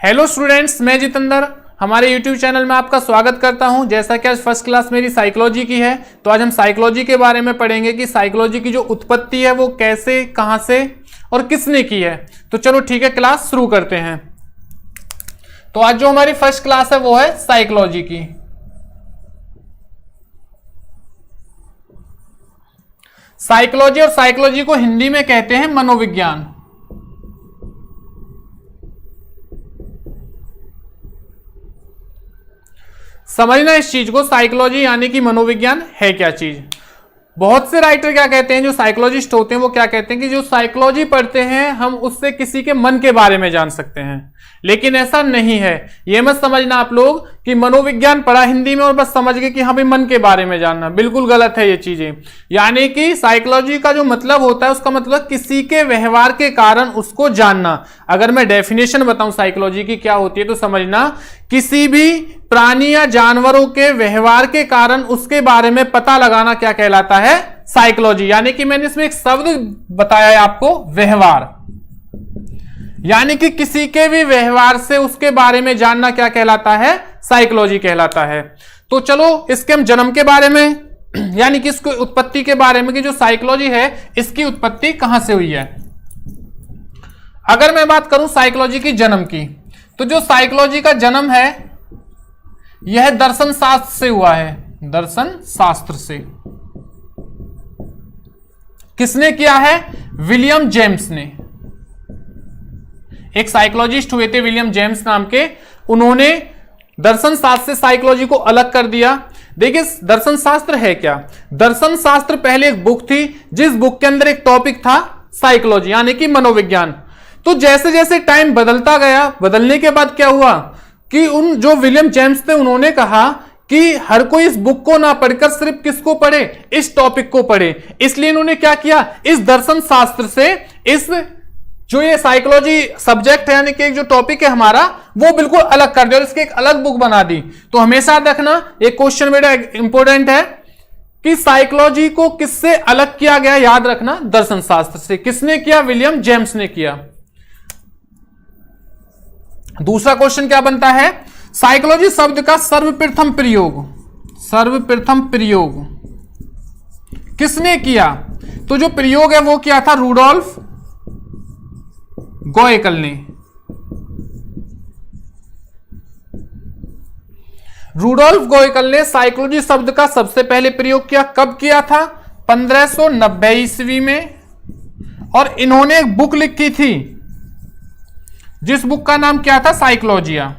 Hello students, मैं जितेंद्र हमारे YouTube channel में आपका स्वागत करता हूं। जैसा कि आज फर्स्ट क्लास मेरी साइकोलॉजी की है, तो आज हम साइकोलॉजी के बारे में पढ़ेंगे कि साइकोलॉजी की जो उत्पत्ति है वो कैसे, कहां से और किसने की है। तो चलो ठीक है, क्लास शुरू करते हैं। तो आज जो हमारी फर्स्ट क्लास है वो है साइकोलॉजी की। साइकोलॉजी और साइकोलॉजी को हिंदी में कहते हैं मनोविज्ञान। समझना इस चीज को, साइकोलॉजी यानी कि मनोविज्ञान है क्या चीज। बहुत से राइटर क्या कहते हैं, जो साइकोलॉजिस्ट होते हैं वो क्या कहते हैं कि जो साइकोलॉजी पढ़ते हैं हम उससे किसी के मन के बारे में जान सकते हैं, लेकिन ऐसा नहीं है। ये मत समझना आप लोग कि मनोविज्ञान पढ़ा हिंदी में और बस समझ गए कि हाँ भाई मन के बारे में जानना, बिल्कुल गलत है ये चीजें। यानी कि साइकोलॉजी का जो मतलब होता है उसका मतलब किसी के व्यवहार के कारण उसको जानना। अगर मैं डेफिनेशन बताऊं साइकोलॉजी की क्या होती है तो समझना, किसी भी प्राणी या जानवरों के व्यवहार के कारण उसके बारे में पता लगाना क्या कहलाता है, साइकोलॉजी। यानी कि मैंने इसमें एक शब्द बताया है आपको, व्यवहार। यानी कि किसी के भी व्यवहार से उसके बारे में जानना क्या कहलाता है, साइकोलॉजी कहलाता है। तो चलो इसके हम जन्म के बारे में यानी कि इसकी उत्पत्ति के बारे में कि जो साइकोलॉजी है इसकी उत्पत्ति कहां से हुई है। अगर मैं बात करूं साइकोलॉजी की जन्म की, तो जो साइकोलॉजी का जन्म है यह दर्शन शास्त्र से हुआ है। दर्शन शास्त्र से किसने किया है, विलियम जेम्स ने। एक साइकोलॉजिस्ट हुए थे विलियम जेम्स नाम के, उन्होंने दर्शन शास्त्र से साइकोलॉजी को अलग कर दिया। देखिए दर्शन शास्त्र है क्या, दर्शन शास्त्र पहले एक बुक थी जिस बुक के अंदर एक टॉपिक था साइकोलॉजी यानी कि मनोविज्ञान। तो जैसे जैसे टाइम बदलता गया, बदलने के बाद क्या हुआ कि उन जो विलियम जेम्स थे उन्होंने कहा कि हर कोई इस बुक को ना पढ़कर सिर्फ किसको पढ़े, इस टॉपिक को पढ़े। इसलिए इन्होंने क्या किया, इस दर्शन शास्त्र से इस जो ये साइकोलॉजी सब्जेक्ट है यानी कि एक जो टॉपिक है हमारा वो बिल्कुल अलग कर दिया और इसकी एक अलग बुक बना दी। तो हमेशा रखना, एक क्वेश्चन मेरा इंपॉर्टेंट है कि साइकोलॉजी को किससे अलग किया गया, याद रखना दर्शन शास्त्र से। किसने किया, विलियम जेम्स ने किया। दूसरा क्वेश्चन क्या बनता है, साइकोलॉजी शब्द का सर्वप्रथम प्रयोग किसने किया। तो जो प्रयोग है वो किया था रूडोल्फ गोएकल ने। रूडोल्फ गोएकल ने साइकोलॉजी शब्द का सबसे पहले प्रयोग किया। कब किया था, 1590 ईस्वी में। और इन्होंने एक बुक लिखी थी जिस बुक का नाम क्या था, साइकोलॉजिया।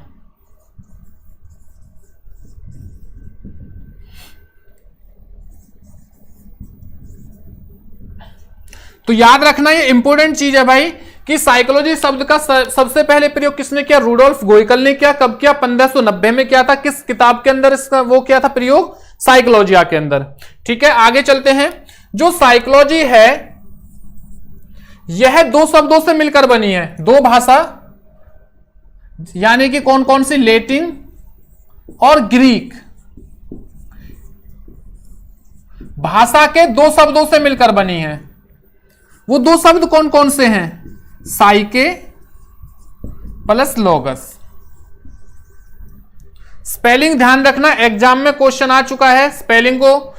तो याद रखना ये इंपॉर्टेंट चीज है भाई कि साइकोलॉजी शब्द का सबसे पहले प्रयोग किसने किया, रूडोल्फ गोएकल ने किया। कब किया, 1590 में किया था। किस किताब के अंदर इसका वो किया था प्रयोग, साइकोलॉजिया के अंदर। ठीक है, आगे चलते हैं। जो साइकोलॉजी है यह दो शब्दों से मिलकर बनी है, दो भाषा यानी कि कौन कौन सी, लैटिन और ग्रीक भाषा के दो शब्दों से मिलकर बनी है। वो दो शब्द कौन कौन से हैं, साइके प्लस लोगस। स्पेलिंग ध्यान रखना, एग्जाम में क्वेश्चन आ चुका है। स्पेलिंग को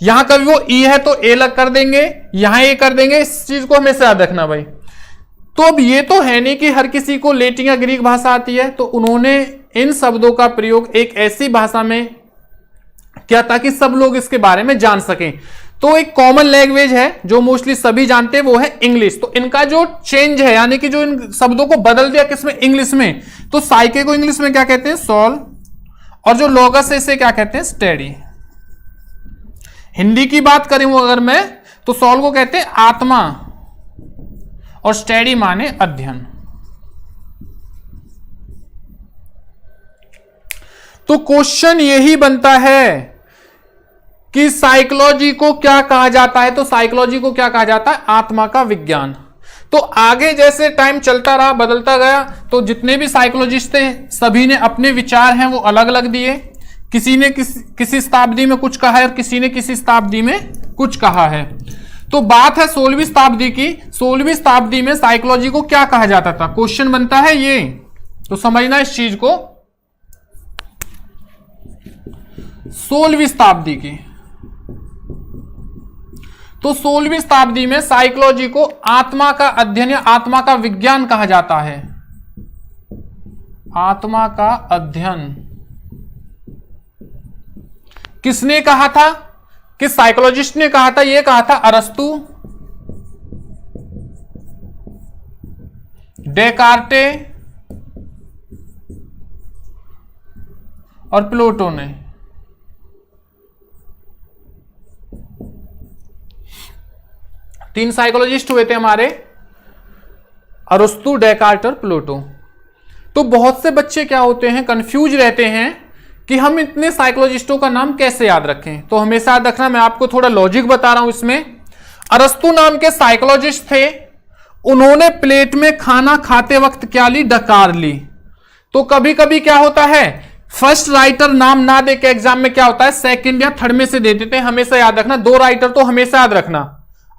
यहां कभी वो ई है तो ए लग कर देंगे, यहां ए कर देंगे, इस चीज को हमेशा याद रखना भाई। तो अब ये तो है नहीं कि हर किसी को लैटिन या ग्रीक भाषा आती है, तो उन्होंने इन शब्दों का प्रयोग एक ऐसी भाषा में किया ताकि सब लोग इसके बारे में जान सकें। तो एक कॉमन लैंग्वेज है जो मोस्टली सभी जानते हैं, वो है इंग्लिश। तो इनका जो चेंज है यानी कि जो इन शब्दों को बदल दिया किसमें, इंग्लिश में। तो साइके को इंग्लिश में क्या कहते हैं, सोल। और जो लोगस है इसे क्या कहते हैं, स्टडी। हिंदी की बात करें अगर मैं, तो सोल को कहते हैं आत्मा और स्टडी माने अध्ययन। तो क्वेश्चन यही बनता है कि साइकोलॉजी को क्या कहा जाता है। तो साइकोलॉजी को क्या कहा जाता है, आत्मा का विज्ञान। तो आगे जैसे टाइम चलता रहा, बदलता गया, तो जितने भी साइकोलॉजिस्ट थे सभी ने अपने विचार हैं वो अलग अलग दिए। किसी ने किसी शताब्दी में कुछ कहा है और किसी ने किसी शताब्दी में कुछ कहा है। तो बात है 16वीं शताब्दी की। 16वीं शताब्दी में साइकोलॉजी को क्या कहा जाता था, क्वेश्चन बनता है ये तो समझना इस चीज को। 16वीं शताब्दी की, तो 16वीं शताब्दी में साइकोलॉजी को आत्मा का अध्ययन या आत्मा का विज्ञान कहा जाता है। आत्मा का अध्ययन किसने कहा था? किस साइकोलॉजिस्ट ने कहा था? यह कहा था अरस्तु, डेकार्टे और प्लेटो ने। तीन साइकोलॉजिस्ट हुए थे हमारे, अरस्तु, डेकार्ट और प्लेटो। तो बहुत से बच्चे क्या होते हैं, कंफ्यूज रहते हैं कि हम इतने साइकोलॉजिस्टों का नाम कैसे याद रखें। तो हमेशा याद रखना, मैं आपको थोड़ा लॉजिक बता रहा हूं इसमें। अरस्तु नाम के साइकोलॉजिस्ट थे, उन्होंने प्लेट में खाना खाते वक्त क्या ली? डकार ली। तो कभी कभी क्या होता है, फर्स्ट राइटर नाम ना दे के एग्जाम में क्या होता है, सेकंड या थर्ड में से दे देते हैं। हमेशा याद रखना, 2 राइटर तो हमेशा याद रखना।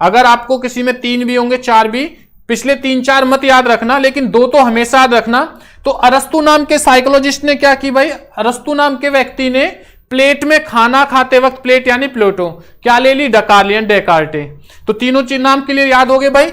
अगर आपको किसी में 3 भी होंगे, 4 भी, पिछले 3-4 मत याद रखना, लेकिन 2 तो हमेशा याद रखना। तो अरस्तु नाम के साइकोलॉजिस्ट ने क्या की भाई? अरस्तु नाम के व्यक्ति ने प्लेट में खाना खाते वक्त, प्लेट यानी प्लेटो, क्या ले ली? डकार लिया, डेकार्टे। तो तीनों चीज नाम के लिए याद हो गए भाई।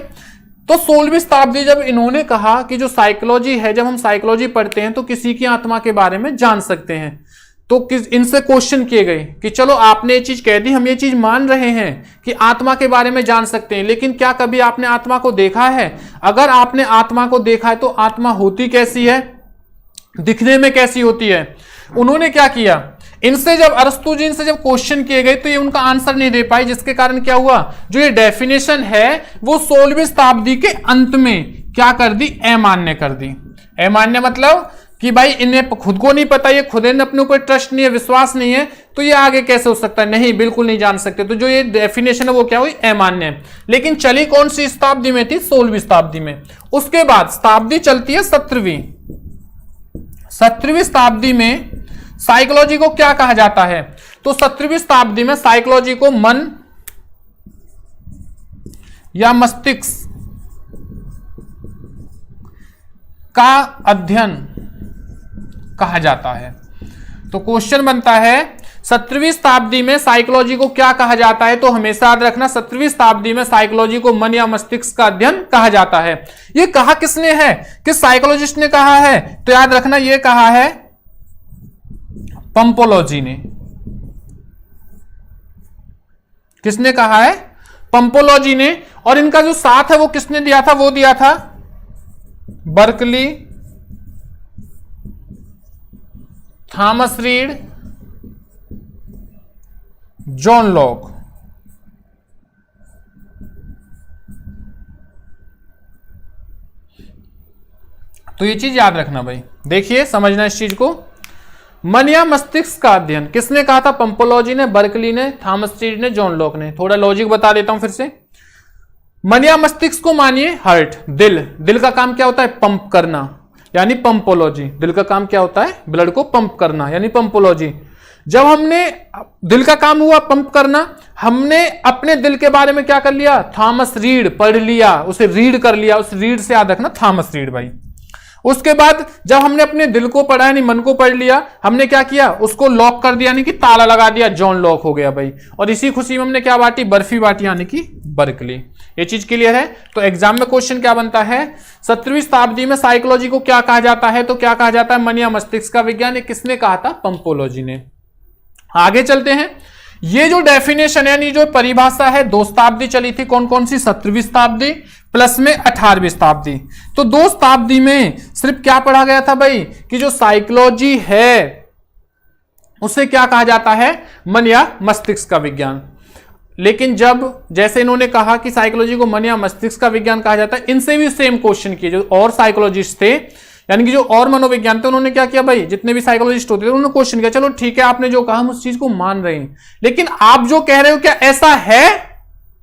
तो 16वीं शताब्दी जब इन्होंने कहा कि जो साइकोलॉजी है, जब हम साइकोलॉजी पढ़ते हैं तो किसी की आत्मा के बारे में जान सकते हैं, तो इनसे क्वेश्चन किए गए कि चलो आपने ये चीज कह दी, हम ये चीज मान रहे हैं कि आत्मा के बारे में जान सकते हैं, लेकिन क्या कभी आपने आत्मा को देखा है? अगर आपने आत्मा को देखा है तो आत्मा होती कैसी है, दिखने में कैसी होती है? उन्होंने क्या किया, इनसे जब अरस्तु जी इनसे जब क्वेश्चन किए गए तो ये उनका आंसर नहीं दे पाई, जिसके कारण क्या हुआ, जो ये डेफिनेशन है वो 16वीं शताब्दी के अंत में क्या कर दी? अमान्य कर दी। अमान्य मतलब कि भाई इन्हें खुद को नहीं पता, ये खुद ने अपने ऊपर ट्रस्ट नहीं है, विश्वास नहीं है, तो ये आगे कैसे हो सकता है? नहीं, बिल्कुल नहीं जान सकते। तो जो ये डेफिनेशन है वो क्या हुई? अमान्य है। लेकिन चली कौन सी शताब्दी में थी? 16वीं शताब्दी में। उसके बाद शताब्दी चलती है 17वीं। 17वीं शताब्दी में साइकोलॉजी को क्या कहा जाता है? तो 17वीं शताब्दी में साइकोलॉजी को मन या मस्तिष्क का अध्ययन कहा जाता है। तो क्वेश्चन बनता है 17वीं शताब्दी में साइकोलॉजी को क्या कहा जाता है? तो हमेशा याद रखना, 17वीं शताब्दी में साइकोलॉजी को मन या मस्तिष्क का अध्ययन कहा जाता है। ये कहा किसने है? किस साइकोलॉजिस्ट ने कहा है? तो याद रखना, ये कहा है पंपोलॉजी ने। किसने कहा है? पंपोलॉजी ने। और इनका जो साथ है वो किसने दिया था? वो दिया था Berkeley, Thomas read, John Locke. तो ये चीज याद रखना भाई, देखिए समझना इस चीज को। मन या मस्तिष्क का अध्ययन किसने कहा था? पंपोलॉजी ने, बर्कली ने, थॉमस रीड ने, जॉन लॉक ने। थोड़ा लॉजिक बता देता हूं फिर से। मन या मस्तिष्क को मानिए हार्ट, दिल। दिल का काम क्या होता है? पंप करना, यानी पंपोलॉजी। दिल का काम क्या होता है? ब्लड को पंप करना, यानी पंपोलॉजी। जब हमने दिल का काम हुआ पंप करना, हमने अपने दिल के बारे में क्या कर लिया? थॉमस रीड पढ़ लिया, उसे रीड कर लिया। उस रीड से याद रखना थॉमस रीड भाई। उसके बाद जब हमने अपने दिल को पढ़ा, यानी मन को पढ़ लिया, हमने क्या किया? उसको लॉक कर दिया, यानी कि ताला लगा दिया, जॉन लॉक हो गया भाई। और इसी खुशी में हमने क्या बांटी? बर्फी बांटी, यानी कि बर्कली। ये चीज क्लियर है? तो एग्जाम में क्वेश्चन क्या बनता है? 17वीं शताब्दी में साइकोलॉजी को क्या कहा जाता है? तो क्या कहा जाता है? मन या मस्तिष्क का विज्ञान। ये किसने कहा था? पंपोलॉजी ने। आगे चलते हैं। ये जो डेफिनेशन है, यानी जो परिभाषा है, 2 शताब्दी चली थी। कौन कौन सी? 17वीं शताब्दी प्लस में 18वीं शताब्दी। तो 2 शताब्दी में सिर्फ क्या पढ़ा गया था भाई? कि जो साइकोलॉजी है उसे क्या कहा जाता है? मन या मस्तिष्क का विज्ञान। लेकिन जब जैसे इन्होंने कहा कि साइकोलॉजी को मन या मस्तिष्क का विज्ञान कहा जाता है, इनसे भी सेम क्वेश्चन किए जो और साइकोलॉजिस्ट थे, यानी कि जो और मनोविज्ञान थे, उन्होंने क्या किया भाई? जितने भी साइकोलॉजिस्ट होते थे उन्होंने क्वेश्चन किया, चलो ठीक है आपने जो कहा हम उस चीज को मान रहे हैं, लेकिन आप जो कह रहे हो क्या ऐसा है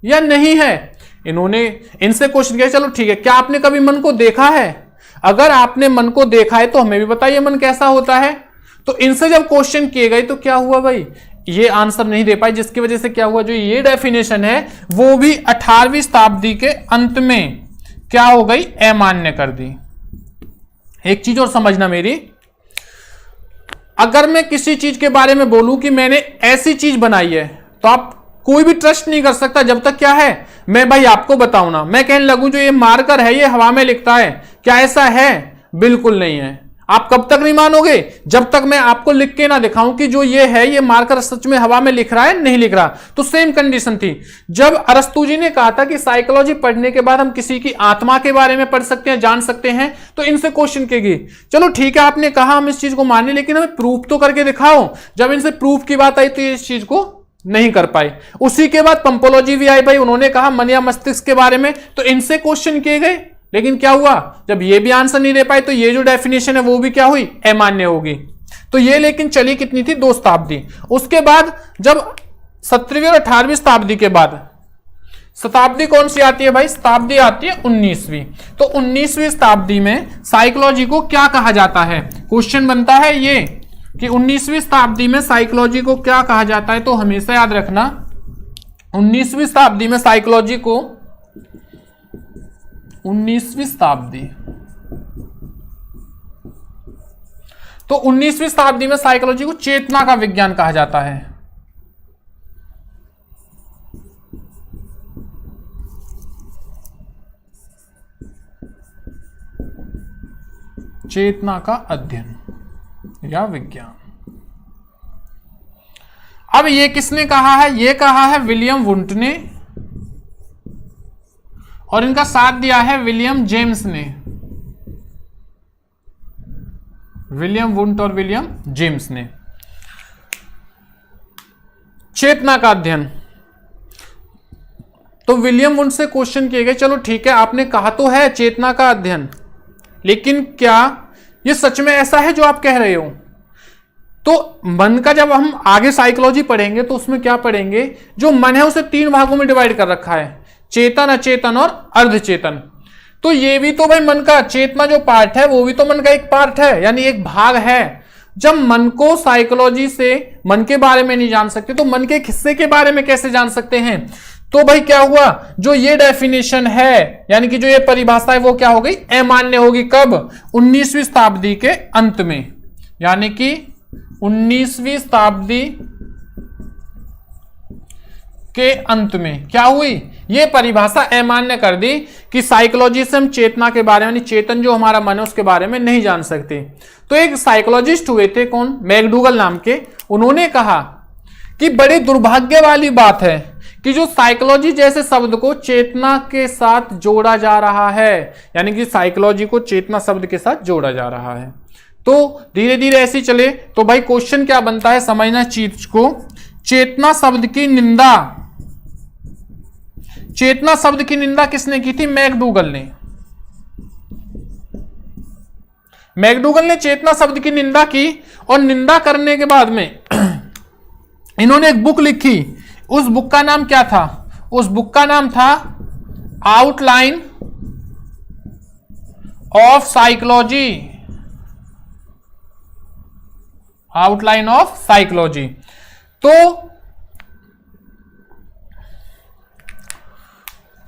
या नहीं है? इन्होंने इनसे क्वेश्चन किया, चलो ठीक है, क्या आपने कभी मन को देखा है? अगर आपने मन को देखा है तो हमें भी बताइए मन कैसा होता है। तो इनसे जब क्वेश्चन किए गए तो क्या हुआ भाई? ये आंसर नहीं दे पाए, जिसकी वजह से क्या हुआ? जो ये डेफिनेशन है वो भी 18वीं शताब्दी के अंत में क्या हो गई? अमान्य कर दी। एक चीज और समझना मेरी, अगर मैं किसी चीज के बारे में बोलूं कि मैंने ऐसी चीज बनाई है, तो आप कोई भी ट्रस्ट नहीं कर सकता जब तक क्या है मैं भाई आपको बताऊं ना। मैं कहने लगूं जो ये मार्कर है ये हवा में लिखता है, क्या ऐसा है? बिल्कुल नहीं है। आप कब तक नहीं मानोगे? जब तक मैं आपको लिख के ना दिखाऊं कि जो ये है ये मार्कर सच में हवा में लिख रहा है नहीं लिख रहा। तो सेम कंडीशन थी जब अरस्तु जी ने कहा था कि साइकोलॉजी पढ़ने के बाद हम किसी की आत्मा के बारे में पढ़ सकते हैं, जान सकते हैं, तो इनसे क्वेश्चन किए गए। चलो ठीक है, आपने कहा हम इस चीज को माने, लेकिन हमें प्रूफ तो करके दिखाओ। जब इनसे प्रूफ की बात आई तो ये इस चीज को नहीं कर पाए। उसी के बाद पंपोलॉजी भी आई भाई, उन्होंने कहा मन या मस्तिष्क के बारे में, तो इनसे क्वेश्चन किए गए। लेकिन क्या हुआ, जब ये भी आंसर नहीं दे पाए तो ये जो डेफिनेशन है वो भी क्या हुई, अमान्य होगी। तो ये लेकिन चली कितनी थी, 2 शताब्दी। उसके बाद जब 17वीं और 18वीं शताब्दी के बाद शताब्दी कौन सी आती है भाई, शताब्दी आती है 19वीं। तो 19वीं शताब्दी में साइकोलॉजी को क्या कहा जाता है, क्वेश्चन बनता है ये कि 19वीं शताब्दी में साइकोलॉजी को क्या कहा जाता है। तो हमेशा याद रखना 19वीं शताब्दी में साइकोलॉजी को, 19वीं शताब्दी, तो 19वीं शताब्दी में साइकोलॉजी को चेतना का विज्ञान कहा जाता है। चेतना का अध्ययन या विज्ञान। अब ये किसने कहा है, ये कहा है विलियम वुंट ने, और इनका साथ दिया है विलियम जेम्स ने। विलियम वुंट और विलियम जेम्स ने। चेतना का अध्ययन, तो विलियम वुंट से क्वेश्चन किए गए, चलो ठीक है आपने कहा तो है चेतना का अध्ययन, लेकिन क्या ये सच में ऐसा है जो आप कह रहे हो? तो मन का जब हम आगे साइकोलॉजी पढ़ेंगे तो उसमें क्या पढ़ेंगे, जो मन है उसे 3 भागों में डिवाइड कर रखा है, चेतन, अचेतन और अर्धचेतन। तो ये भी तो भाई मन का, चेतना जो पार्ट है वो भी तो मन का एक पार्ट है, यानी एक भाग है। जब मन को साइकोलॉजी से मन के बारे में नहीं जान सकते तो मन के एक हिस्से के बारे में कैसे जान सकते हैं? तो भाई क्या हुआ, जो ये डेफिनेशन है यानी कि जो ये परिभाषा है वो क्या हो गई, अमान्य होगी। कब? 19वीं शताब्दी के अंत में, यानी कि 19वीं शताब्दी के अंत में क्या हुई, ये परिभाषा अमान्य कर दी कि साइकोलॉजी से हम चेतना के बारे में, यानी चेतन जो हमारा मन है उसके बारे में नहीं जान सकते। तो एक साइकोलॉजिस्ट हुए थे, कौन, मैकडूगल नाम के, उन्होंने कहा कि बड़ी दुर्भाग्य वाली बात है कि जो साइकोलॉजी जैसे शब्द को चेतना के साथ जोड़ा जा रहा है, यानी कि साइकोलॉजी को चेतना शब्द के साथ जोड़ा जा रहा है। तो धीरे धीरे ऐसे चले तो भाई क्वेश्चन क्या बनता है, समझना चीज को। चेतना शब्द की निंदा, चेतना शब्द की निंदा किसने की थी, मैकडूगल ने। मैकडूगल ने चेतना शब्द की निंदा की, और निंदा करने के बाद में इन्होंने एक बुक लिखी। उस बुक का नाम क्या था, उस बुक का नाम था outline of psychology, outline of psychology. तो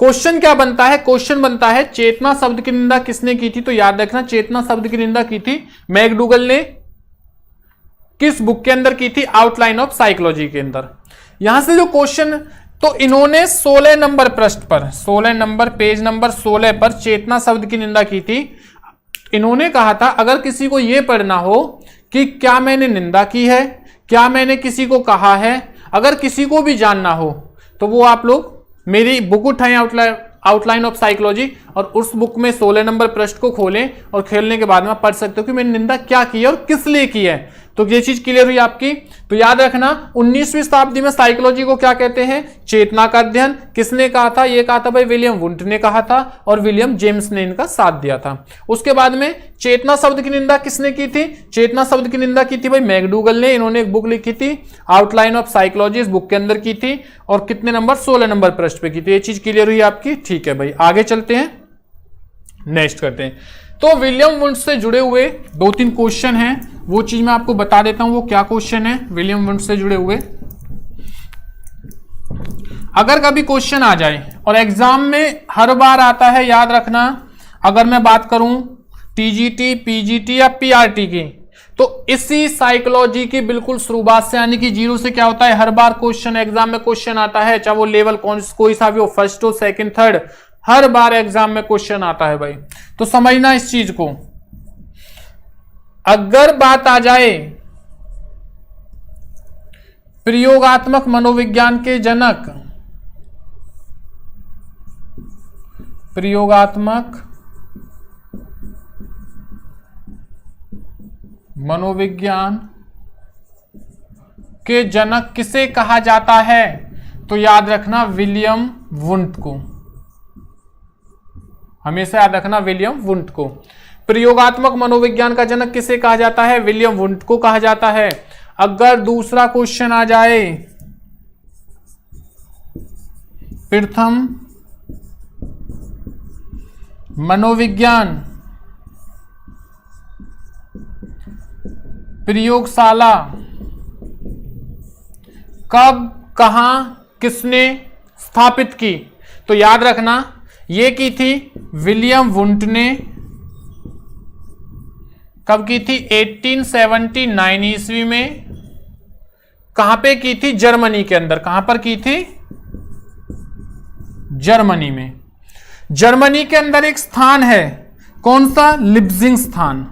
क्वेश्चन क्या बनता है, क्वेश्चन बनता है चेतना शब्द की निंदा किसने की थी। तो याद रखना चेतना शब्द की निंदा की थी मैकडूगल ने, किस बुक के अंदर की थी, आउटलाइन ऑफ साइकोलॉजी के अंदर। यहां से जो क्वेश्चन, तो इन्होंने 16 नंबर पृष्ठ पर, 16 नंबर, पेज नंबर 16 पर चेतना शब्द की निंदा की थी। इन्होंने कहा था अगर किसी को यह पढ़ना हो कि क्या मैंने निंदा की है, क्या मैंने किसी को कहा है, अगर किसी को भी जानना हो तो वो आप लोग मेरी बुक उठाएं आउटलाइन ऑफ साइकोलॉजी, और उस बुक में 16 नंबर पृष्ठ को खोलें और खेलने के बाद में पढ़ सकते हो कि मैंने निंदा क्या की है और किस लिए की है। तो ये चीज क्लियर हुई आपकी। तो याद रखना 19वीं शताब्दी में साइकोलॉजी को क्या कहते हैं, चेतना का अध्ययन। किसने कहा था, ये कहा था भाई विलियम वुंट ने कहा था, और विलियम जेम्स ने इनका साथ दिया था। उसके बाद में चेतना शब्द की निंदा किसने की थी, चेतना शब्द की निंदा की थी भाई मैकडूगल ने। इन्होंने एक बुक लिखी थी आउटलाइन ऑफ साइकोलॉजी, इस बुक के अंदर की थी, और कितने नंबर, 16 नंबर पृष्ठ पे की थी। ये चीज क्लियर हुई आपकी, ठीक है भाई। आगे चलते हैं, नेक्स्ट करते हैं। तो विलियम वुंट से जुड़े हुए 2-3 क्वेश्चन हैं, वो चीज मैं आपको बता देता हूं वो क्या क्वेश्चन है विलियम वुंट से जुड़े हुए। अगर कभी क्वेश्चन आ जाए, और एग्जाम में हर बार आता है, याद रखना, अगर मैं बात करूं टीजीटी, पीजीटी या पीआरटी की। तो इसी साइकोलॉजी की बिल्कुल शुरुआत से, यानी कि जीरो से क्या होता है, हर बार क्वेश्चन एग्जाम में क्वेश्चन आता है, चाहे वो लेवल कोई सा भी हो, फर्स्ट हो, सेकंड, थर्ड, हर बार एग्जाम में क्वेश्चन आता है भाई। तो समझना इस चीज को। अगर बात आ जाए प्रयोगात्मक मनोविज्ञान के जनक, प्रयोगात्मक मनोविज्ञान के जनक किसे कहा जाता है, तो याद रखना विलियम वुंट को, हमेशा याद रखना विलियम वुंट को। प्रयोगात्मक मनोविज्ञान का जनक किसे कहा जाता है, विलियम वुंट को कहा जाता है। अगर दूसरा क्वेश्चन आ जाए, प्रथम मनोविज्ञान प्रयोगशाला कब, कहां, किसने स्थापित की, तो याद रखना ये की थी विलियम वुंट ने। कब की थी, 1879 ईस्वी में। कहां पे की थी, जर्मनी के अंदर। कहां पर की थी, जर्मनी में। जर्मनी के अंदर एक स्थान है, कौन सा, लिप्जिंग स्थान।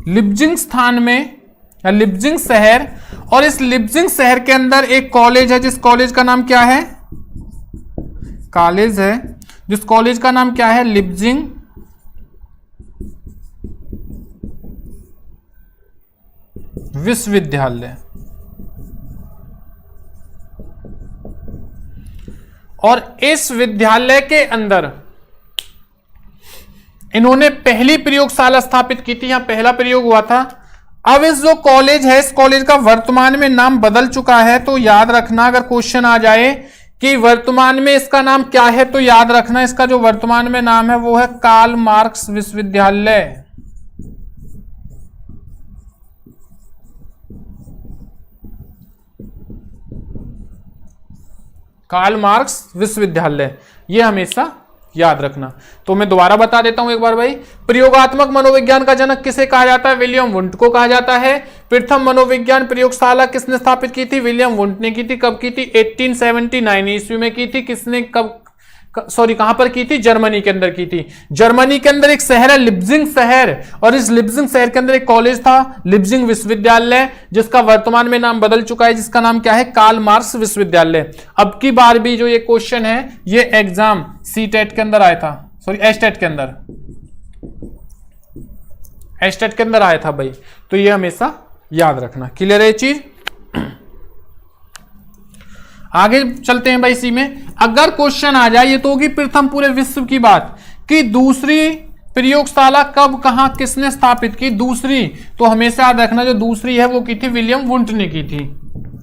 लिप्जिंग स्थान में, लिप्जिंग शहर, और इस लिप्जिंग शहर के अंदर एक कॉलेज है, जिस कॉलेज का नाम क्या है, कॉलेज है, जिस कॉलेज का नाम क्या है, लिप्जिंग विश्वविद्यालय। और इस विद्यालय के अंदर इन्होंने पहली प्रयोगशाला स्थापित की थी, यहां पहला प्रयोग हुआ था। अब इस जो कॉलेज है, इस कॉलेज का वर्तमान में नाम बदल चुका है। तो याद रखना, अगर क्वेश्चन आ जाए कि वर्तमान में इसका नाम क्या है, तो याद रखना इसका जो वर्तमान में नाम है वो है कार्ल मार्क्स विश्वविद्यालय। कार्ल मार्क्स विश्वविद्यालय, ये हमेशा याद रखना। तो मैं दोबारा बता देता हूं एक बार भाई। प्रयोगात्मक मनोविज्ञान का जनक किसे कहा जाता है, विलियम वुंट को कहा जाता है। प्रथम मनोविज्ञान प्रयोगशाला किसने स्थापित की थी, विलियम वुंट ने की थी। कब की थी, 1879 ईस्वी में की थी। किसने, कब, सॉरी कहां पर की थी, जर्मनी के अंदर की थी। जर्मनी के अंदर एक शहर है लिप्जिंग शहर, और इस लिप्जिंग शहर के अंदर एक कॉलेज था, लिप्जिंग विश्वविद्यालय, जिसका वर्तमान में नाम बदल चुका है, जिसका नाम क्या है, कार्ल मार्क्स विश्वविद्यालय। अब की बार भी जो ये क्वेश्चन है, ये एग्जाम सीटेट के अंदर आया था, सॉरी एस्टेट के अंदर, एस्टेट के अंदर आया था भाई। तो ये हमेशा याद रखना। क्लियर है चीज। आगे चलते हैं भाई। इसी में अगर क्वेश्चन आ जाए, ये तो होगी प्रथम पूरे विश्व की बात, कि दूसरी प्रयोगशाला कब, कहां, किसने स्थापित की। दूसरी तो हमेशा याद रखना, जो दूसरी है वो की थी विलियम वुंट ने की थी,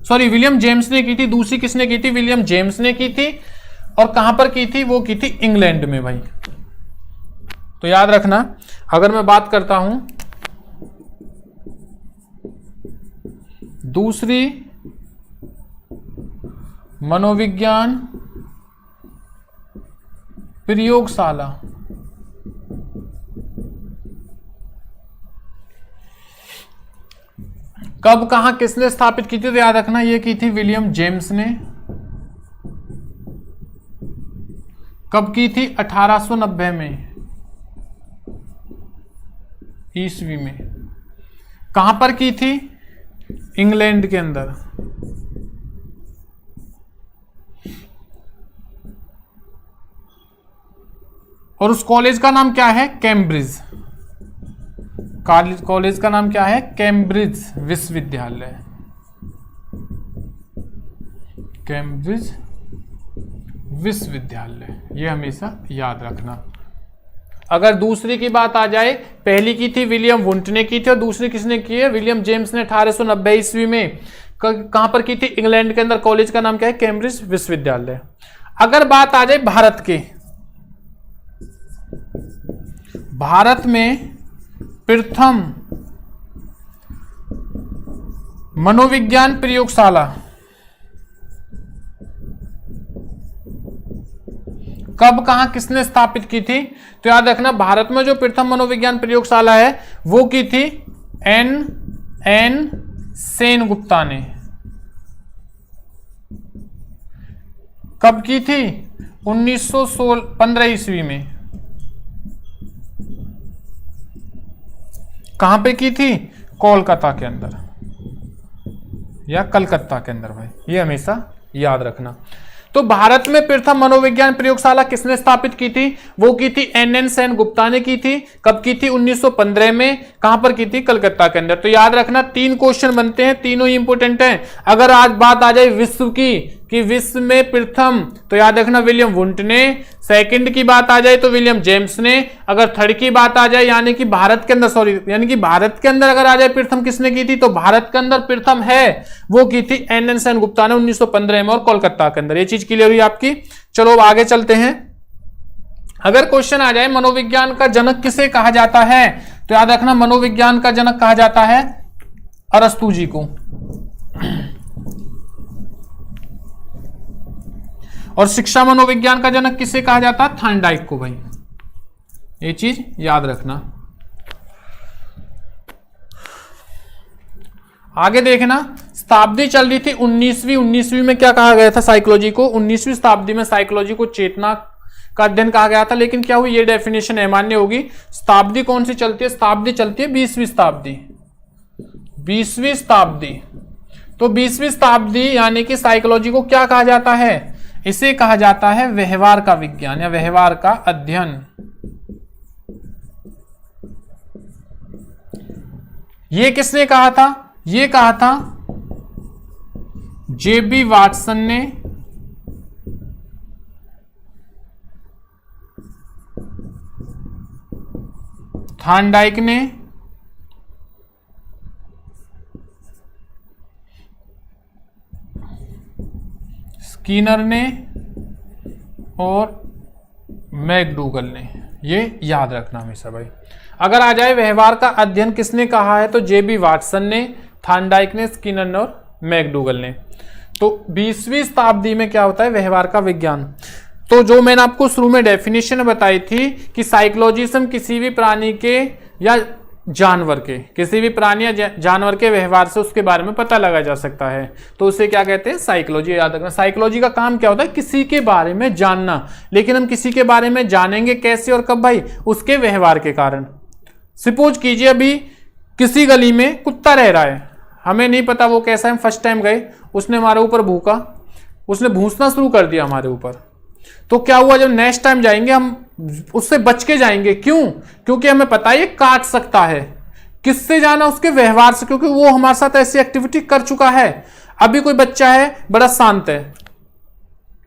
सॉरी विलियम जेम्स ने की थी। दूसरी किसने की थी, विलियम जेम्स ने की थी। और कहां पर की थी, वो की थी इंग्लैंड में भाई। तो याद रखना, अगर मैं बात करता हूं दूसरी मनोविज्ञान प्रयोगशाला कब, कहां, किसने स्थापित की थी, तो याद रखना ये की थी विलियम जेम्स ने। कब की थी, 1890 में ईस्वी में। कहां पर की थी, इंग्लैंड के अंदर। और उस कॉलेज का नाम क्या है, कैम्ब्रिज। कॉलेज का नाम क्या है, कैम्ब्रिज विश्वविद्यालय, कैम्ब्रिज विश्वविद्यालय। ये हमेशा याद रखना। अगर दूसरी की बात आ जाए, पहली की थी विलियम वुंट ने की थी, और दूसरी किसने की है, विलियम जेम्स ने 1890 ईस्वी में। कहां पर की थी, इंग्लैंड के अंदर। कॉलेज का नाम क्या है, कैम्ब्रिज विश्वविद्यालय। अगर बात आ जाए भारत के, भारत में प्रथम मनोविज्ञान प्रयोगशाला कब कहां किसने स्थापित की थी? तो याद रखना भारत में जो प्रथम मनोविज्ञान प्रयोगशाला है वो की थी एन सेनगुप्ता ने। कब की थी? 1915 ईस्वी में। कहां पे की थी? कोलकाता के अंदर या कलकत्ता के अंदर भाई, ये हमेशा याद रखना। तो भारत में प्रथम मनोविज्ञान प्रयोगशाला किसने स्थापित की थी? वो की थी एन सेनगुप्ता ने की थी। कब की थी? 1915 में। कहां पर की थी? कलकत्ता के अंदर। तो याद रखना 3 क्वेश्चन बनते हैं, तीनों ही इंपोर्टेंट हैं। अगर आज बात आ जाए विश्व की कि विश्व में प्रथम, तो याद रखना विलियम वुंट ने। सेकंड की बात आ जाए तो विलियम जेम्स ने। अगर थर्ड की बात आ जाए यानी कि भारत के अंदर अगर आ जाए प्रथम किसने की थी, तो भारत के अंदर प्रथम है वो की थी एन सेनगुप्ता ने 1915 में और कोलकाता के अंदर। ये चीज क्लियर हुई आपकी। चलो अब आगे चलते हैं। अगर क्वेश्चन आ जाए मनोविज्ञान का जनक किसे कहा जाता है, तो याद रखना मनोविज्ञान का जनक कहा जाता है अरस्तु जी को। और शिक्षा मनोविज्ञान का जनक किसे कहा जाता है? थॉर्नडाइक को भाई, ये चीज याद रखना। आगे देखना, शताब्दी चल रही थी 19वीं में क्या कहा गया था साइकोलॉजी को? 19वीं शताब्दी में साइकोलॉजी को चेतना का अध्ययन कहा गया था, लेकिन क्या हुई ये डेफिनेशन अमान्य होगी। शताब्दी कौन सी चलती है? शताब्दी चलती है 20वीं शताब्दी। 20वीं शताब्दी, तो 20वीं शताब्दी यानी कि साइकोलॉजी को क्या कहा जाता है? इसे कहा जाता है व्यवहार का विज्ञान या व्यवहार का अध्ययन। ये किसने कहा था? ये कहा था जेबी वाटसन ने, थॉर्नडाइक ने, स्किनर ने और मैकडूगल ने। ये याद रखना हमेशा भाई। अगर आ जाए व्यवहार का अध्ययन किसने कहा है, तो जेबी वाटसन ने, थॉर्नडाइक ने, स्किनर ने और मैकडूगल ने। तो 20वीं शताब्दी में क्या होता है? व्यवहार का विज्ञान। तो जो मैंने आपको शुरू में डेफिनेशन बताई थी कि साइकोलॉजी से हम किसी भी प्राणी के या जानवर के, किसी भी प्राणी या जानवर के व्यवहार से उसके बारे में पता लगा जा सकता है, तो उसे क्या कहते हैं? साइकोलॉजी। याद रखना साइकोलॉजी का काम क्या होता है? किसी के बारे में जानना। लेकिन हम किसी के बारे में जानेंगे कैसे और कब भाई? उसके व्यवहार के कारण। सपोज कीजिए अभी किसी गली में कुत्ता रह रहा है, हमें नहीं पता वो कैसा है, हम फर्स्ट टाइम गए, उसने हमारे ऊपर भूखा, उसने भूंसना शुरू कर दिया हमारे ऊपर। तो क्या हुआ, जब नेक्स्ट टाइम जाएंगे हम उससे बच के जाएंगे। क्यों? क्योंकि हमें पता है ये काट सकता है। किससे जाना? उसके व्यवहार से, क्योंकि वो हमारे साथ ऐसी एक्टिविटी कर चुका है। अभी कोई बच्चा है बड़ा शांत है,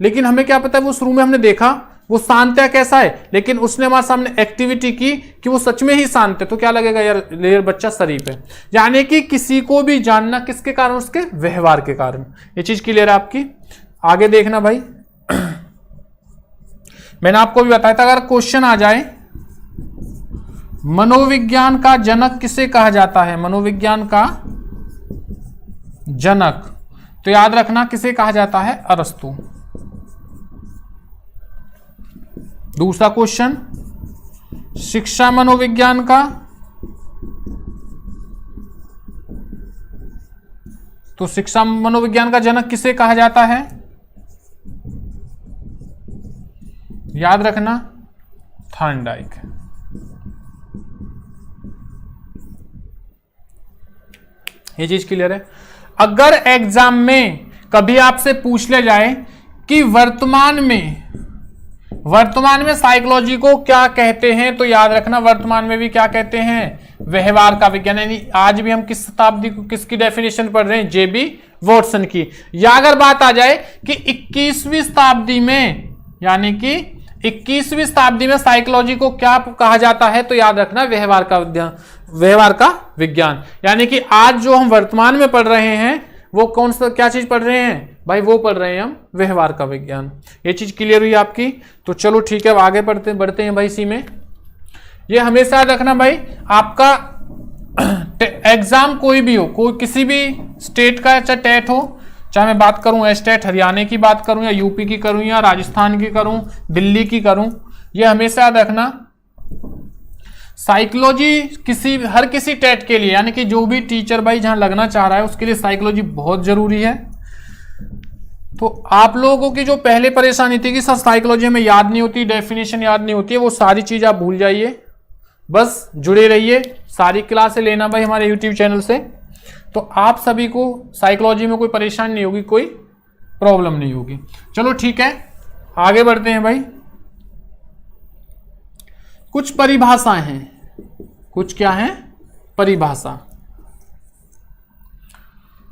लेकिन हमें क्या पता है वो शुरू में हमने देखा वो शांत है कैसा है, लेकिन उसने हमारे सामने एक्टिविटी की कि वो सच में ही शांत है, तो क्या लगेगा यार बच्चा शरीफ है। यानी कि किसी को भी जानना किसके कारण? उसके व्यवहार के कारण। ये चीज क्लियर है आपकी। आगे देखना भाई, मैंने आपको भी बताया था अगर क्वेश्चन आ जाए मनोविज्ञान का जनक किसे कहा जाता है, मनोविज्ञान का जनक, तो याद रखना किसे कहा जाता है? अरस्तु। दूसरा क्वेश्चन, शिक्षा मनोविज्ञान का, तो शिक्षा मनोविज्ञान का जनक किसे कहा जाता है? याद रखना थॉर्नडाइक। ये चीज क्लियर है। अगर एग्जाम में कभी आपसे पूछ लिया जाए कि वर्तमान में साइकोलॉजी को क्या कहते हैं, तो याद रखना वर्तमान में भी क्या कहते हैं? व्यवहार का विज्ञान। यानी आज भी हम किस शताब्दी को, किसकी डेफिनेशन पढ़ रहे हैं? जेबी वाटसन की। या अगर बात आ जाए कि 21वीं शताब्दी में, यानी कि 21वीं शताब्दी में साइकोलॉजी को क्या कहा जाता है, तो याद रखना व्यवहार का विज्ञान। यानी कि आज जो हम वर्तमान में पढ़ रहे हैं वो कौन सा, क्या चीज पढ़ रहे हैं भाई? वो पढ़ रहे हैं हम व्यवहार का विज्ञान। ये चीज क्लियर हुई आपकी। तो चलो ठीक है, अब आगे बढ़ते हैं भाई। इसी में ये हमेशा याद रखना भाई, आपका एग्जाम कोई भी हो, कोई किसी भी स्टेट का चाहे टेट हो, चाहे मैं बात करूं स्टेट हरियाणा की बात करूं या यूपी की करूं या राजस्थान की करूं, दिल्ली की करूं, ये हमेशा याद रखना साइकोलॉजी हर किसी टेट के लिए, यानी कि जो भी टीचर भाई जहां लगना चाह रहा है उसके लिए साइकोलॉजी बहुत जरूरी है। तो आप लोगों की जो पहले परेशानी थी कि सर साइकोलॉजी हमें याद नहीं होती, डेफिनेशन याद नहीं होती है, वो सारी चीज आप भूल जाइए, बस जुड़े रहिए, सारी क्लासें लेना भाई हमारे यूट्यूब चैनल से, तो आप सभी को साइकोलॉजी में कोई परेशानी नहीं होगी, कोई प्रॉब्लम नहीं होगी। चलो ठीक है, आगे बढ़ते हैं भाई। कुछ परिभाषाएं हैं, कुछ क्या है परिभाषा।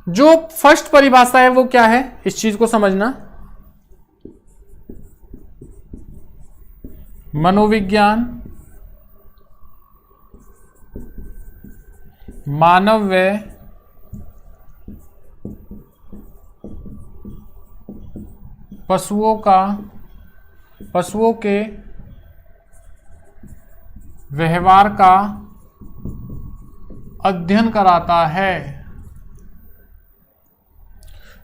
जो फर्स्ट परिभाषा है वो क्या है, इस चीज को समझना। मनोविज्ञान मानव व पशुओं के व्यवहार का अध्ययन कराता है।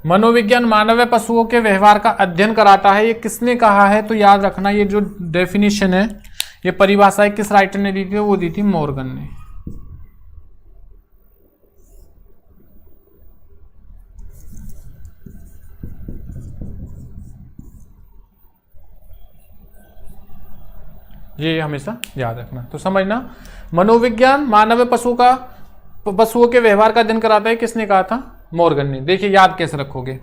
मनोविज्ञान मानव व पशुओं के व्यवहार का अध्ययन कराता है, ये किसने कहा है? तो याद रखना ये जो डेफिनेशन है, ये परिभाषा किस राइटर ने दी थी? वो दी थी मॉर्गन ने। ये हमेशा याद रखना। तो समझना, मनोविज्ञान मानव पशुओं के व्यवहार का अध्ययन कराता है, किसने कहा था? मॉर्गन ने। देखिए याद कैसे रखोगे,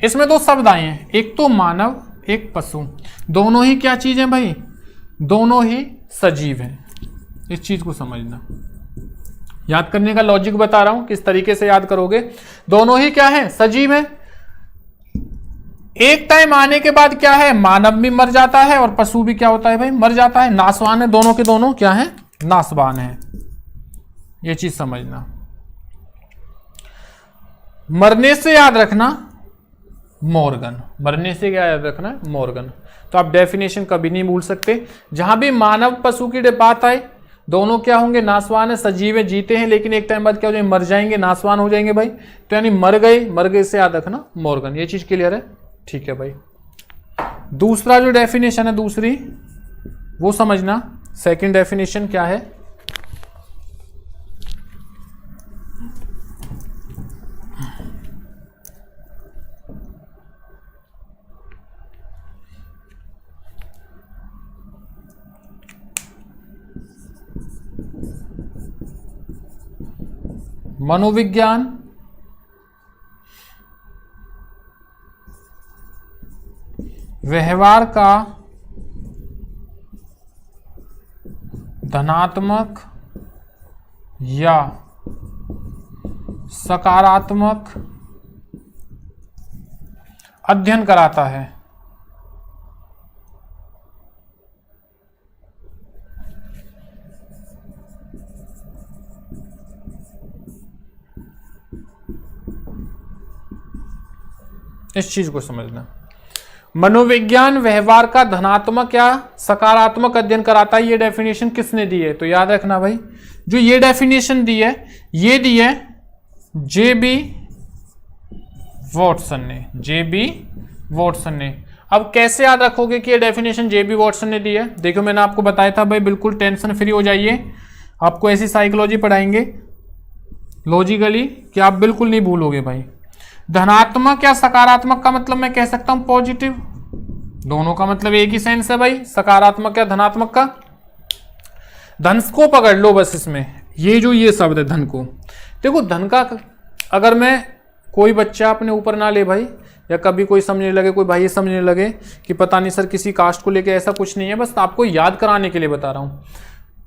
इसमें दो शब्द आए हैं, एक तो मानव, एक पशु। दोनों ही क्या चीज है भाई? दोनों ही सजीव हैं। इस चीज को समझना, याद करने का लॉजिक बता रहा हूं, किस तरीके से याद करोगे। दोनों ही क्या है? सजीव है। एक टाइम आने के बाद क्या है? मानव भी मर जाता है और पशु भी क्या होता है भाई? मर जाता है, नाशवान है। दोनों के दोनों क्या है? नाशवान है। ये चीज समझना। मरने से याद रखना मॉर्गन, मरने से क्या याद रखना? मॉर्गन। तो आप डेफिनेशन कभी नहीं भूल सकते। जहां भी मानव पशु की बात आए, दोनों क्या होंगे? नाशवान है, सजीव है, जीते हैं, लेकिन एक टाइम बाद क्या हो जाएंगे? मर जाएंगे, नाशवान हो जाएंगे भाई। तो यानी मर गए से याद रखना मॉर्गन। ये चीज क्लियर है? ठीक है भाई। दूसरा जो डेफिनेशन है, दूसरी वो समझना। सेकंड डेफिनेशन क्या है? मनोविज्ञान व्यवहार का धनात्मक या सकारात्मक अध्ययन कराता है। इस चीज को समझना, मनोविज्ञान व्यवहार का धनात्मक या सकारात्मक अध्ययन कराता है। ये डेफिनेशन किसने दी है? तो याद रखना भाई, जो ये डेफिनेशन दी है, ये दी है जे.बी. वॉटसन ने। जे.बी. वॉटसन ने। अब कैसे याद रखोगे कि ये डेफिनेशन जे.बी. वॉटसन ने दी है? देखो मैंने आपको बताया था भाई, बिल्कुल टेंशन फ्री हो जाइए। आपको ऐसी साइकोलॉजी पढ़ाएंगे लॉजिकली कि आप बिल्कुल नहीं भूलोगे भाई। धनात्मक या सकारात्मक का मतलब मैं कह सकता हूं पॉजिटिव, दोनों का मतलब एक ही सेंस है भाई, सकारात्मक या धनात्मक का। धन को पकड़ लो बस, इसमें ये शब्द है धन को। देखो धन का, अगर मैं कोई बच्चा अपने ऊपर ना ले भाई, या कभी कोई समझने लगे, कोई भाई समझने लगे कि पता नहीं सर किसी कास्ट को लेके, ऐसा कुछ नहीं है, बस आपको याद कराने के लिए बता रहा हूं।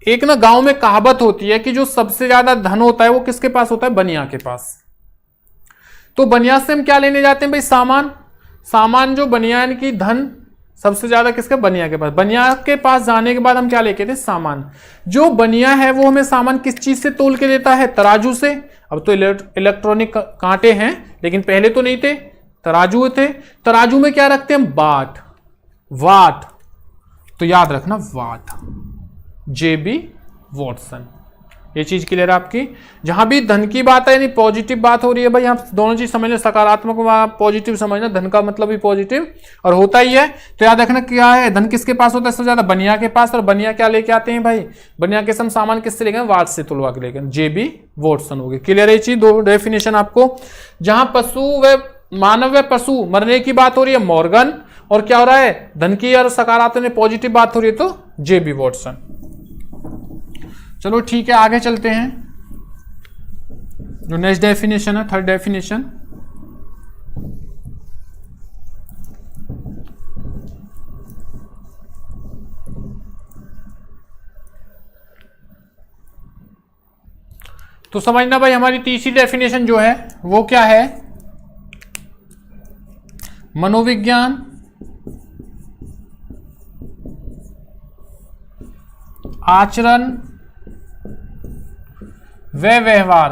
एक ना गांव में कहावत होती है कि जो सबसे ज्यादा धन होता है वो किसके पास होता है? बनिया के पास। तो बनिया से हम क्या लेने जाते हैं भाई? सामान जो बनियान की धन सबसे ज्यादा किसके? बनिया के पास। बनिया के पास जाने के बाद हम क्या लेके थे? सामान। जो बनिया है वो हमें सामान किस चीज से तोल के देता है? तराजू से। अब तो इलेक्ट्रॉनिक कांटे हैं, लेकिन पहले तो नहीं थे, तराजू थे। तराजू में क्या रखते हैं? वाट। तो याद रखना वाट। जे.बी. वॉटसन। ये चीज क्लियर है आपकी। जहां भी धन की बात है यानी पॉजिटिव बात हो रही है भाई, हम दोनों चीज समझ लें, सकारात्मक पॉजिटिव समझना, धन का मतलब भी पॉजिटिव और होता ही है। तो याद रखना क्या है, धन किसके पास होता है सबसे ज्यादा, बनिया के पास। और बनिया क्या लेके आते हैं भाई, बनिया के सम सामान किससे लेके, वाट से तुलवा के लेके, JB वॉटसन हो गए। क्लियर है ये चीज, दो डेफिनेशन आपको। जहां पशु व मानव व पशु मरने की बात हो रही है मॉर्गन, और क्या हो रहा है, धन की और सकारात्मक पॉजिटिव बात हो रही है तो JB वॉटसन। चलो ठीक है, आगे चलते हैं। जो नेक्स्ट डेफिनेशन है, थर्ड डेफिनेशन, तो समझना भाई हमारी तीसरी डेफिनेशन जो है वो क्या है, मनोविज्ञान आचरण व व्यवहार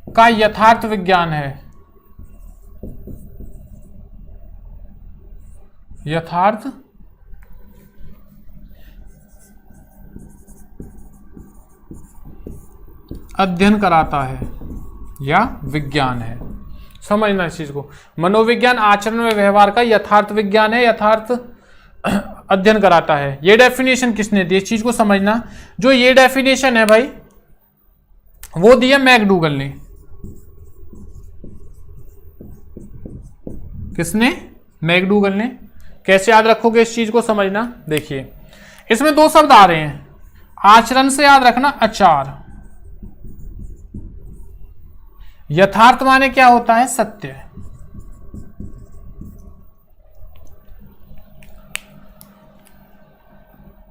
का यथार्थ विज्ञान है। यथार्थ अध्ययन कराता है या विज्ञान है। समझना इस चीज को, मनोविज्ञान आचरण व व्यवहार का यथार्थ विज्ञान है, यथार्थ अध्ययन कराता है। ये डेफिनेशन किसने दी, इस चीज को समझना। जो ये डेफिनेशन है भाई वो दिया मैकडूगल ने। किसने, मैकडूगल ने। कैसे याद रखोगे इस चीज को समझना, देखिए इसमें दो शब्द आ रहे हैं, आचरण से याद रखना आचार, यथार्थ माने क्या होता है, सत्य।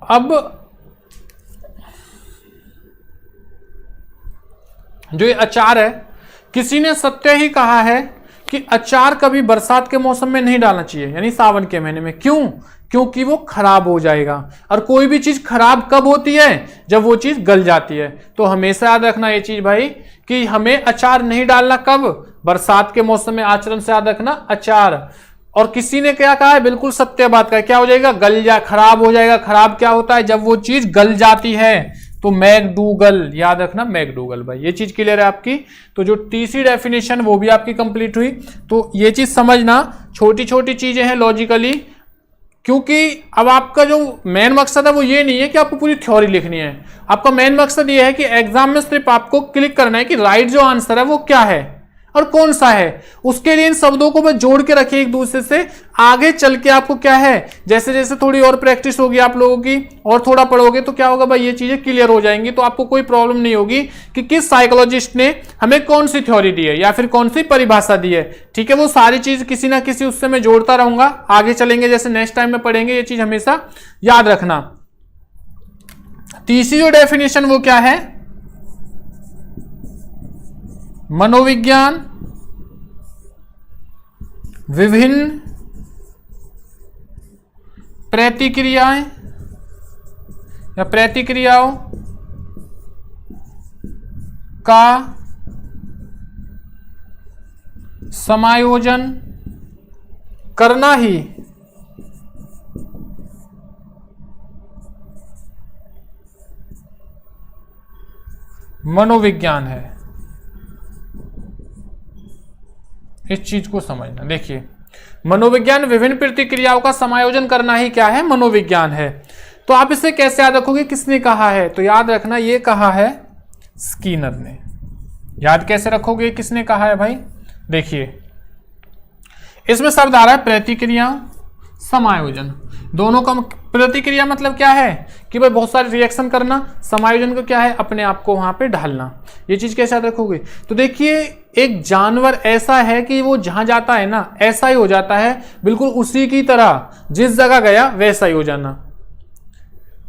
अब जो ये अचार है, किसी ने सत्य ही कहा है कि अचार कभी बरसात के मौसम में नहीं डालना चाहिए, यानी सावन के महीने में। क्यों, क्योंकि वो खराब हो जाएगा। और कोई भी चीज खराब कब होती है, जब वो चीज गल जाती है। तो हमेशा याद रखना ये चीज भाई कि हमें अचार नहीं डालना, कब, बरसात के मौसम में। आचरण से याद रखना अचार। और किसी ने क्या कहा है, बिल्कुल सत्य बात का, क्या हो जाएगा, खराब हो जाएगा। खराब क्या होता है, जब वो चीज गल जाती है। तो मैकडूगल, याद रखना मैकडूगल भाई। ये चीज क्लियर है आपकी। तो जो तीसरी डेफिनेशन वो भी आपकी कंप्लीट हुई। तो ये चीज समझना, छोटी छोटी चीजें हैं लॉजिकली, क्योंकि अब आपका जो मेन मकसद है वो ये नहीं है कि आपको पूरी थ्योरी लिखनी है। आपका मेन मकसद ये है कि एग्जाम में सिर्फ आपको क्लिक करना है कि राइट जो आंसर है वो क्या है और कौन सा है। उसके लिए इन शब्दों को बस जोड़ के रखिए एक दूसरे से। आगे चल के आपको क्या है, जैसे जैसे थोड़ी और प्रैक्टिस होगी आप लोगों की और थोड़ा पढ़ोगे तो क्या होगा भाई, ये चीजें क्लियर हो जाएंगी। तो आपको कोई प्रॉब्लम नहीं होगी कि किस साइकोलॉजिस्ट ने हमें कौन सी थ्योरी दी है या फिर कौन सी परिभाषा दी है। ठीक है, वो सारी चीज किसी ना किसी उससे मैं जोड़ता रहूंगा। आगे चलेंगे, जैसे नेक्स्ट टाइम में पढ़ेंगे, ये चीज हमेशा याद रखना। तीसरी जो डेफिनेशन वो क्या है, मनोविज्ञान विभिन्न प्रतिक्रियाएं या प्रतिक्रियाओं का समायोजन करना ही मनोविज्ञान है। इस चीज को समझना। देखिए, मनोविज्ञान विभिन्न प्रतिक्रियाओं का समायोजन करना ही क्या है, मनोविज्ञान है। तो आप इसे कैसे याद रखोगे, किसने कहा है, तो याद रखना ये कहा है स्किनर ने। याद कैसे रखोगे किसने कहा है भाई, देखिए इसमें शब्द आ रहा है प्रतिक्रिया समायोजन। दोनों का प्रतिक्रिया मतलब क्या है कि भाई बहुत सारे रिएक्शन करना, समायोजन का क्या है, अपने आप को वहां पे ढालना। ये चीज कैसे याद रखोगे, तो देखिए एक जानवर ऐसा है कि वो जहां जाता है ना ऐसा ही हो जाता है, बिल्कुल उसी की तरह, जिस जगह गया वैसा ही हो जाना।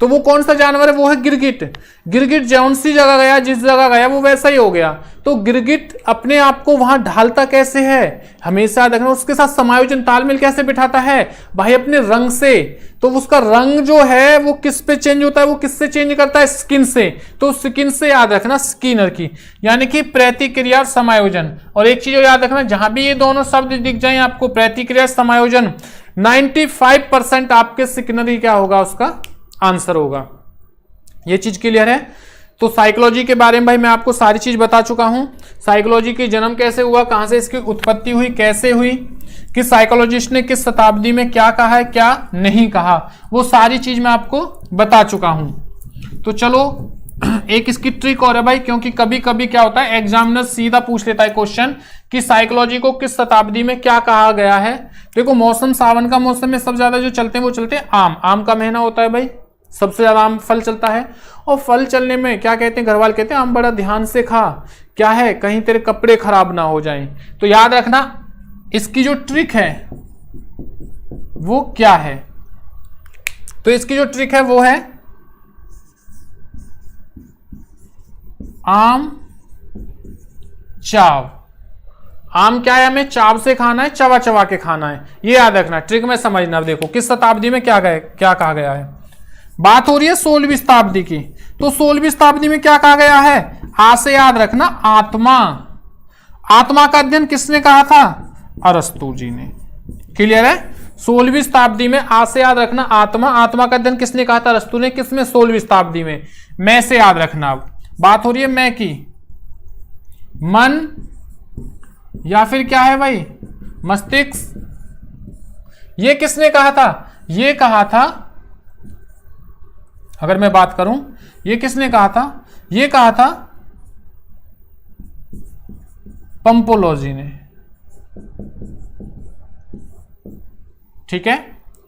तो वो कौन सा जानवर है, वो है गिरगिट। गिरगिट जौन सी जगह गया, जिस जगह गया वो वैसा ही हो गया। तो गिरगिट अपने आप को वहां ढालता कैसे है, हमेशा देखना उसके साथ समायोजन तालमेल कैसे बिठाता है भाई, अपने रंग से। तो उसका रंग जो है वो किस पे चेंज होता है, वो किससे चेंज करता है, स्किन से। तो स्किन से याद रखना स्किनर की, यानी कि प्रतिक्रिया और समायोजन। और एक चीज याद रखना, जहां भी ये दोनों शब्द दिख जाए आपको, प्रतिक्रिया समायोजन, 95% आपके स्किनर ही क्या होगा, उसका आंसर होगा। ये चीज क्लियर है। तो साइकोलॉजी के बारे में भाई मैं आपको सारी चीज बता चुका हूं। साइकोलॉजी की जन्म कैसे हुआ, कहां से इसकी उत्पत्ति हुई, कैसे हुई, किस साइकोलॉजिस्ट ने किस शताब्दी में क्या कहा है क्या नहीं कहा, वो सारी चीज मैं आपको बता चुका हूं। तो चलो एक इसकी ट्रिक और है भाई, क्योंकि कभी कभी क्या होता है एग्जामिनर सीधा पूछ लेता है क्वेश्चन कि साइकोलॉजी को किस शताब्दी में क्या कहा गया है। देखो मौसम सावन का मौसम में सबसे ज्यादा जो चलते हैं वो चलते हैं आम। आम का महीना होता है भाई, सबसे ज्यादा आम फल चलता है। और फल चलने में क्या कहते हैं, घर वाले कहते हैं आम बड़ा ध्यान से खा, क्या है कहीं तेरे कपड़े खराब ना हो जाएं। तो याद रखना इसकी जो ट्रिक है वो क्या है। तो इसकी जो ट्रिक है वो है आम चाव। आम क्या है, हमें चाव से खाना है, चबा चबा के खाना है, ये याद रखना। ट्रिक में समझना। देखो किस शताब्दी में क्या कहा गया है। बात हो रही है 16वीं शताब्दी की। तो 16वीं शताब्दी में क्या कहा गया है, आ से याद रखना आत्मा। आत्मा का अध्ययन किसने कहा था, अरस्तु जी ने। क्लियर है। 16वीं शताब्दी में आ से याद रखना आत्मा। आत्मा का अध्ययन किसने कहा था, अरस्तु ने। किसमें, 16वीं शताब्दी में। मैं से याद रखना। अब बात हो रही है मैं की, मन या फिर क्या है भाई मस्तिष्क। ये किसने कहा था, ये कहा था, अगर मैं बात करूं ये किसने कहा था, ये कहा था पंपोलोजी ने। ठीक है,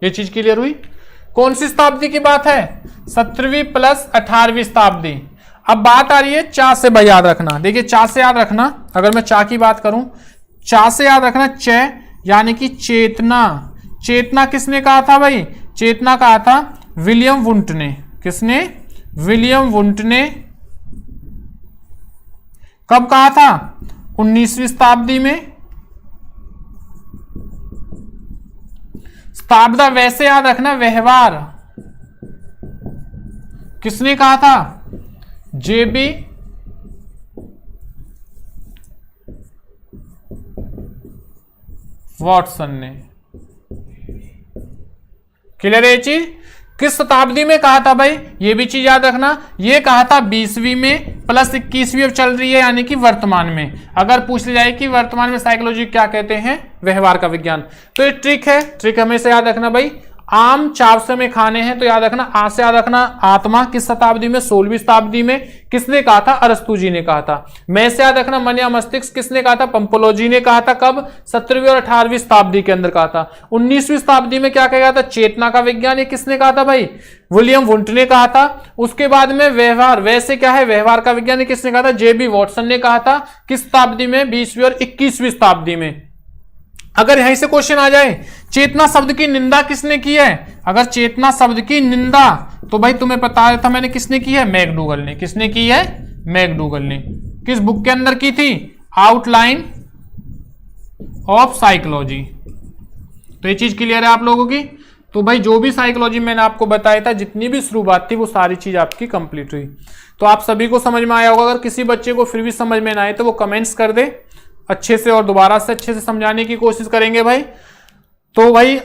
ये चीज क्लियर हुई। कौन सी शताब्दी की बात है, 17वीं प्लस 18वीं शताब्दी। अब बात आ रही है चा से भाई याद रखना। देखिए चा से याद रखना, अगर मैं चा की बात करूं, चा से याद रखना च यानी कि चेतना। चेतना किसने कहा था भाई, चेतना कहा था विलियम वुंट ने। किसने, विलियम वुंट ने। कब कहा था, 19वीं शताब्दी में। शताब्दा वैसे याद रखना व्यवहार किसने कहा था, जेबी वॉटसन ने। क्लियर है ये चीज। किस शताब्दी में कहा था भाई, ये भी चीज याद रखना। ये कहा था 20वीं में प्लस 21वीं अब चल रही है, यानी कि वर्तमान में। अगर पूछ लिया जाए कि वर्तमान में साइकोलॉजी क्या कहते हैं, व्यवहार का विज्ञान। तो ये ट्रिक है, ट्रिक हमेशा याद रखना भाई। आम चाव से में खाने हैं, तो याद रखना आ से याद रखना आत्मा। किस शताब्दी में, 16वीं शताब्दी में। किसने कहा था, अरस्तु जी ने कहा था। मैं से याद रखना मन या मस्तिष्क, किसने कहा था, पंपोलोजी ने कहा था। कब, 17वीं और 18वीं शताब्दी के अंदर कहा था। 19वीं शताब्दी में क्या कहा गया था, चेतना का विज्ञान। ये किसने कहा था भाई, विलियम वुंट ने कहा था। उसके बाद में व्यवहार, वैसे क्या है व्यवहार का विज्ञान, किसने कहा था, जेबी वॉटसन ने कहा था। किस शताब्दी में, 20वीं और 21वीं शताब्दी में। अगर यहीं से क्वेश्चन आ जाए चेतना शब्द की निंदा किसने की है, अगर चेतना शब्द की निंदा, तो भाई तुम्हें पता था मैंने किसने की है, मैकडूगल ने। किसने की है, मैकडूगल ने। किस बुक के अंदर की थी, आउटलाइन ऑफ साइकोलॉजी। तो ये चीज क्लियर है आप लोगों की। तो भाई जो भी साइकोलॉजी मैंने आपको बताया था, जितनी भी शुरुआत थी, वो सारी चीज आपकी कंप्लीट हुई। तो आप सभी को समझ में आया होगा। अगर किसी बच्चे को फिर भी समझ में ना आए तो वो कमेंट्स कर दे अच्छे से, और दोबारा से अच्छे से समझाने की कोशिश करेंगे भाई। तो भाई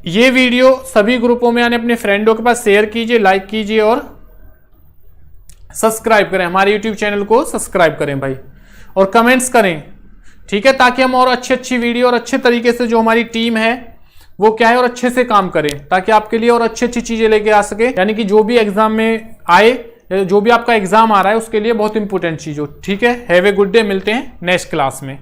ये वीडियो सभी ग्रुपों में यानी अपने फ्रेंडों के पास शेयर कीजिए, लाइक कीजिए और सब्सक्राइब करें, हमारे यूट्यूब चैनल को सब्सक्राइब करें भाई, और कमेंट्स करें। ठीक है, ताकि हम और अच्छी वीडियो और अच्छे तरीके से जो हमारी टीम है वो क्या है और अच्छे से काम करें, ताकि आपके लिए और अच्छी चीजें लेके आ सके। यानी कि जो भी एग्जाम में आए, जो भी आपका एग्जाम आ रहा है उसके लिए बहुत इंपॉर्टेंट चीज हो। ठीक है, हैव ए गुड डे, मिलते हैं नेक्स्ट क्लास में।